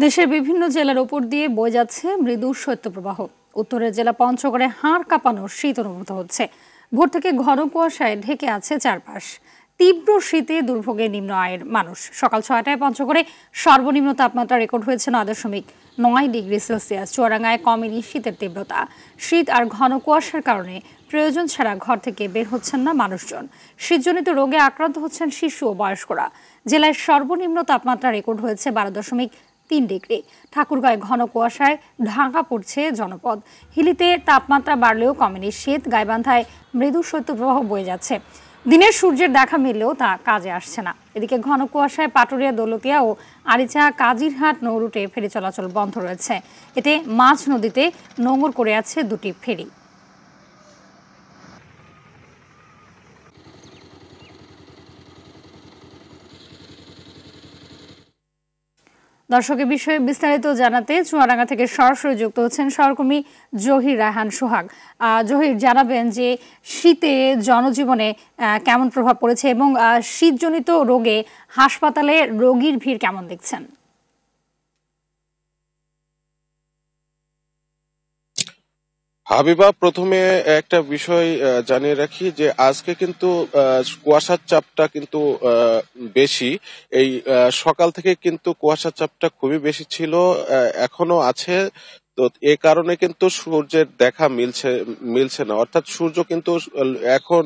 দেশের বিভিন্ন জেলার উপর দিয়ে বয়ে যাচ্ছে মৃদু শৈত্যপ্রবাহ। উত্তরের জেলা পঞ্চগড়ে হাড় কাঁপানো শীত অনুভূত হচ্ছে। ভোর থেকে ঘন কুয়াশায় ঢেকে আছে চারপাশ। তীব্র শীতে দুর্ভোগে নিম্ন আয়ের মানুষ। সকাল 6টায় পঞ্চগড়ে সর্বনিম্ন তাপমাত্রা রেকর্ড হয়েছে 9.9 ডিগ্রি সেলসিয়াস। চুয়াডাঙ্গায় কমেনি শীতের তীব্রতা। শীত আর ঘন কুয়াশার কারণে প্রয়োজন ছাড়া ঘর থেকে বের হচ্ছেন না মানুষজন। শীতজনিত রোগে আক্রান্ত হচ্ছেন শিশু ও বয়স্করা। জেলায় সর্বনিম্ন তাপমাত্রা রেকর্ড হয়েছে 12.3 ডিগ্রি। ঠাকুরগাঁয় ঘন কুয়াশায় ঢাকা পড়ছে জনপদ। হিলিতে তাপমাত্রা বাড়লেও কমেনি শীত। গাইবান্ধায় মৃদু শৈত্যপ্রবাহ বয়ে যাচ্ছে। দিনের সূর্যের দেখা মিললেও তা কাজে আসছে না। এদিকে ঘন কুয়াশায় পাটুরিয়া, দৌলতিয়া ও আরিচা কাজিরহাট নৌ রুটে ফেরি চলাচল বন্ধ রয়েছে। এতে মাঝ নদীতে নোঙর করে আছে দুটি ফেরি। দর্শক, এ বিষয়ে বিস্তারিত জানাতে চুয়াডাঙ্গা থেকে সরাসরি যুক্ত হচ্ছেন সহকর্মী জহির রায়হান সোহাগ। জহির, জানাবেন যে শীতে জনজীবনে কেমন প্রভাব পড়েছে এবং শীতজনিত রোগে হাসপাতালে রোগীর ভিড় কেমন দেখছেন? হাবিবা, প্রথমে একটা বিষয় জানিয়ে রাখি যে আজকে কিন্তু কুয়াশার চাপটা কিন্তু বেশি। এই সকাল থেকে কিন্তু কুয়াশার চাপটা খুবই বেশি ছিল, এখনো আছে। তো এ কারণে কিন্তু সূর্যের দেখা মিলছে না, অর্থাৎ সূর্য কিন্তু এখন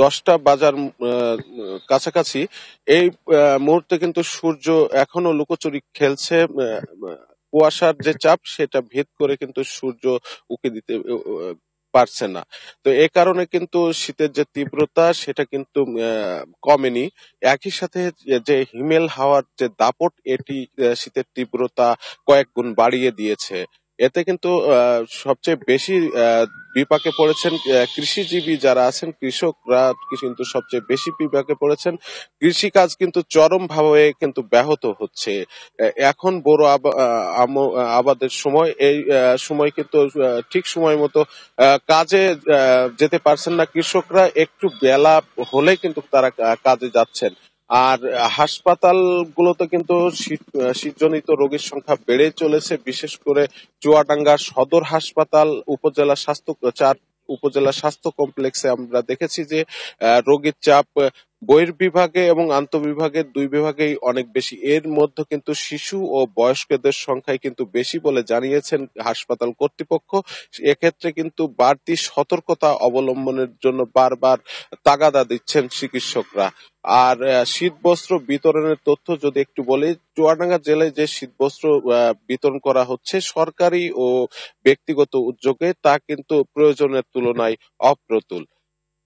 10টা বাজার কাছাকাছি। এই মুহূর্তে কিন্তু সূর্য এখনো লুকোচুরি খেলছে। কুয়াশার যে চাপ সেটা ভেদ করে কিন্তু সূর্য উঁকি দিতে পারছে না। তো এ কারণে কিন্তু শীতের যে তীব্রতা সেটা কিন্তু কমেনি। একই সাথে যে হিমেল হাওয়ার যে দাপট, এটি শীতের তীব্রতা কয়েক গুণ বাড়িয়ে দিয়েছে। এতে কিন্তু সবচেয়ে বেশি বিপাকে পড়েছেন কৃষিজীবী যারা আছেন, কৃষকরা কিন্তু সবচেয়ে বেশি বিপাকে পড়েছেন। কৃষিকাজ কিন্তু চরমভাবে কিন্তু ব্যাহত হচ্ছে। এখন বোরো আবাদের সময়, এই সময় কিন্তু ঠিক সময় মতো কাজে যেতে পারছেন না কৃষকরা। একটু বেলা হলে কিন্তু তারা কাজে যাচ্ছেন। আর হাসপাতালগুলোতে কিন্তু শীতজনিত রোগীর সংখ্যা বেড়ে চলেছে। বিশেষ করে চুয়াডাঙ্গা সদর হাসপাতাল, উপজেলা স্বাস্থ্য কমপ্লেক্সে আমরা দেখেছি যে রোগীর চাপ বহির্বিভাগে এবং আন্তঃবিভাগের দুই বিভাগেই অনেক বেশি। এর মধ্যে কিন্তু শিশু ও বয়স্কদের সংখ্যাই কিন্তু বেশি বলে জানিয়েছেন হাসপাতাল কর্তৃপক্ষ। এক্ষেত্রে কিন্তু বাড়তি সতর্কতা অবলম্বনের জন্য বারবার তাগাদা দিচ্ছেন চিকিৎসকরা। আর শীতবস্ত্র বিতরণের তথ্য যদি একটু বলি, চুয়াডাঙ্গা জেলায় যে শীতবস্ত্র বিতরণ করা হচ্ছে সরকারি ও ব্যক্তিগত উদ্যোগে, তা কিন্তু প্রয়োজনের তুলনায় অপ্রতুল।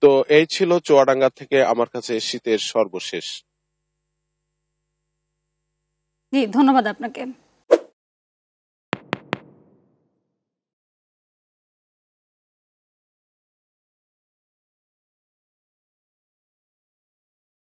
তো এই ছিল চুয়াডাঙ্গা থেকে আমার কাছে শীতের সর্বশেষ। জি, ধন্যবাদ আপনাকে।